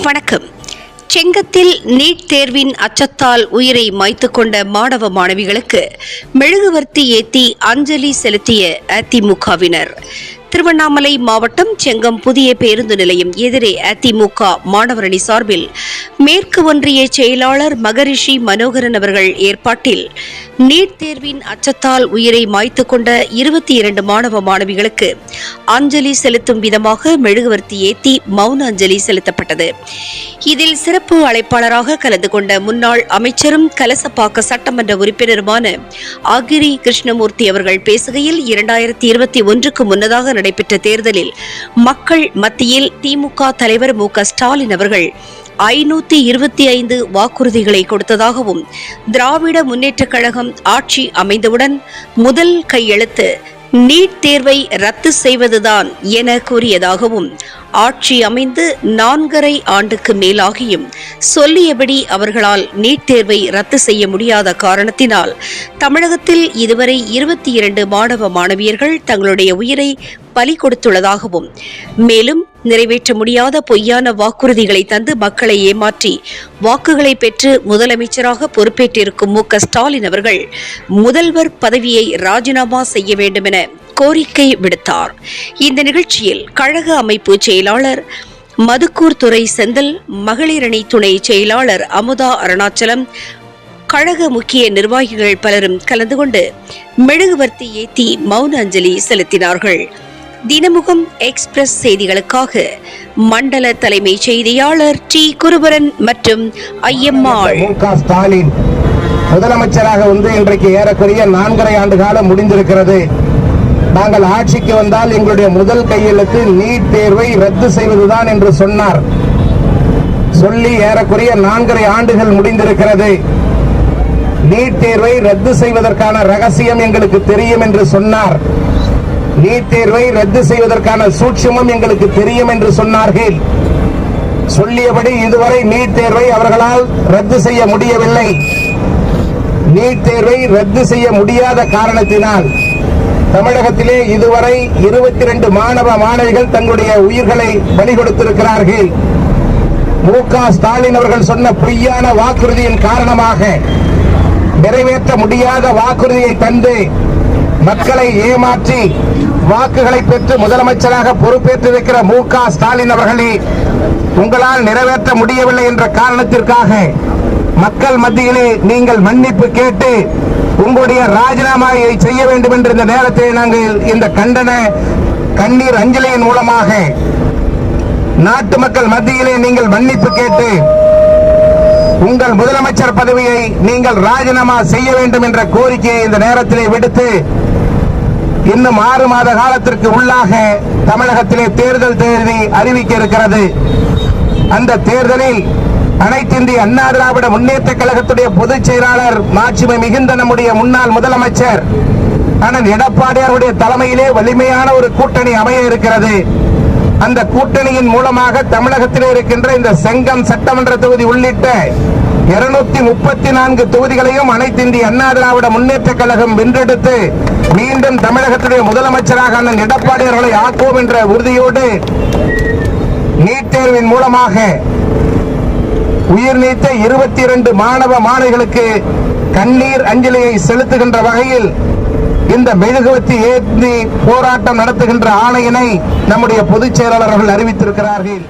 வணக்கம். செங்கத்தில் நீட் தேர்வின் அச்சத்தால் உயிரை மாய்த்து கொண்ட மாணவ மாணவிகளுக்கு மெழுகுவர்த்தி ஏத்தி அஞ்சலி செலுத்திய அதிமுகவினர். திருவண்ணாமலை மாவட்டம் செங்கம் புதிய பேருந்து நிலையம் எதிரே அதிமுக மாணவரணி சார்பில் மேற்கு ஒன்றிய செயலாளர் மகரிஷி மனோகரன் அவர்கள் ஏற்பாட்டில் நீட் தேர்வின் அச்சத்தால் உயிரை மாய்த்து கொண்ட 22 மாணவ மாணவிகளுக்கு அஞ்சலி செலுத்தும் விதமாக மெழுகுவர்த்தி ஏத்தி மௌன அஞ்சலி செலுத்தப்பட்டது. இதில் சிறப்பு அழைப்பாளராக கலந்து கொண்ட முன்னாள் அமைச்சரும் கலசப்பாக்க சட்டமன்ற உறுப்பினருமான அகிரி கிருஷ்ணமூர்த்தி அவர்கள் பேசுகையில் 2021க்கு முன்னதாக நடைபெற்ற தேர்தலில் மக்கள் மத்தியில் திமுக தலைவர் மு.க. ஸ்டாலின் அவர்கள் 525 வாக்குறுதிகளை கொடுத்ததாகவும், திராவிட முன்னேற்றக் கழகம் ஆட்சி அமைந்தவுடன் முதல் கையெழுத்து நீட் தேர்வை ரத்து செய்வதுதான் என கூறியதாகவும், ஆட்சி அமைந்து 4.5 ஆண்டுக்கு மேலாகியும் சொல்லியபடி அவர்களால் நீட் தேர்வை ரத்து செய்ய முடியாத காரணத்தினால் தமிழகத்தில் இதுவரை 22 மாணவ மாணவியர்கள் தங்களுடைய உயிரை பலி கொடுத்துள்ளதாகவும், மேலும் நிறைவேற்ற முடியாத பொய்யான வாக்குறுதிகளை தந்து மக்களை ஏமாற்றி வாக்குகளை பெற்று முதலமைச்சராக பொறுப்பேற்றிருக்கும் மு.க. ஸ்டாலின் அவர்கள் முதல்வர் பதவியை ராஜினாமா செய்ய வேண்டும் என கோரிக்கை விடுத்தார். இந்த நிகழ்ச்சியில் கழக அமைப்பு செயலாளர் மதுக்கூர் துறை செந்தில், மகளிரணி துணை செயலாளர் அமுதா அருணாச்சலம், கழக முக்கிய நிர்வாகிகள் பலரும் கலந்து கொண்டு மெழுகுவர்த்தி ஏத்தி மௌன அஞ்சலி செலுத்தினார்கள். தினமுகம் எக்ஸ்பிரஸ் செய்திகளுக்காக மண்டல தலைமை செய்தியாளர் டி. குருபரன் மற்றும் ஐயம்மாள். மு.க. ஸ்டாலின் முதலமைச்சராக இன்றைக்கு ஏறக்குறைய 4.5 ஆண்டு காலம் முடிந்திருக்கிறது. நாங்கள் ஆட்சிக்கு வந்தால் எங்களுடைய முதல் கையெழுத்து நீட் தேர்வை ரத்து செய்வதுதான் என்று சொன்னார். சொல்லி ஏறக்குறைய 4.5 ஆண்டுகள் முடிந்திருக்கிறது. நீட் தேர்வை ரத்து செய்வதற்கான ரகசியம் எங்களுக்கு தெரியும் என்று சொன்னார். நீட் தேர்வை ரத்து செய்வதற்கான சூட்சுமம் எங்களுக்கு தெரியும் என்று சொன்னார்கள். சொல்லியபடி இதுவரை நீட் தேர்வை அவர்களால் ரத்து செய்ய முடியவில்லை. நீட் தேர்வை ரத்து செய்ய முடியாத காரணத்தினால் தமிழகத்திலே இதுவரை 22 மாணவ மாணவிகள் தங்களுடைய உயிர்களை பலி கொடுத்திருக்கிறார்கள். மு.க. ஸ்டாலின் அவர்கள் சொன்ன பொய்யான வாக்குறுதியின் காரணமாக, நிறைவேற்ற முடியாத வாக்குறுதியை தந்து மக்களை ஏமாற்றி வாக்குகளை பெற்று முதலமைச்சராக பொறுப்பேற்றிருக்கிற மு.க. ஸ்டாலின் அவர்களே, உங்களால் நிறைவேற்ற முடியவில்லை என்ற காரணத்திற்காக மக்கள் மத்தியிலே நீங்கள் மன்னிப்பு கேட்டு உங்களுடைய ராஜினாமாவை செய்ய வேண்டும் என்ற இந்த நேரத்தில் நாங்கள் இந்த கண்ணீர் அஞ்சலியின் மூலமாக நாட்டு மக்கள் மத்தியிலே நீங்கள் மன்னிப்பு கேட்டு உங்கள் முதலமைச்சர் பதவியை நீங்கள் ராஜினாமா செய்ய வேண்டும் என்ற கோரிக்கையை இந்த நேரத்திலே விடுத்து, இன்னும் 6 மாத காலத்திற்கு உள்ளாக தமிழகத்திலே தேர்தல் தேதி அறிவிக்க இருக்கிறது. அந்த தேர்தலில் அனைத்து இந்திய அண்ணா திராவிட முன்னேற்ற கழகத்துடைய பொதுச் செயலாளர், மாட்சிமை மிகுந்த நம்முடைய முன்னாள் முதலமைச்சர் அண்ணன் எடப்பாடியாருடைய தலைமையிலே வலிமையான ஒரு கூட்டணி அமைய இருக்கிறது. அந்த கூட்டணியின் மூலமாக தமிழகத்திலே இருக்கின்ற இந்த செங்கம் சட்டமன்ற தொகுதி உள்ளிட்ட 234 தொகுதிகளையும் அனைத்து இந்திய அண்ணா திராவிட முன்னேற்ற கழகம் வென்றெடுத்து மீண்டும் தமிழகத்துடைய முதலமைச்சராக அண்ணன் எடப்பாடியார்களை ஆக்குவோம் என்ற உறுதியோடு நீட் தேர்வின் மூலமாக உயிர் நீத்த 22 மாணவ மாணவிகளுக்கு கண்ணீர் அஞ்சலியை செலுத்துகின்ற வகையில் இந்த மெழுகுவர்த்தி ஏந்தி போராட்டம் நடத்துகின்ற ஆணையினை நம்முடைய பொதுச் செயலாளர்கள் அறிவித்திருக்கிறார்கள்.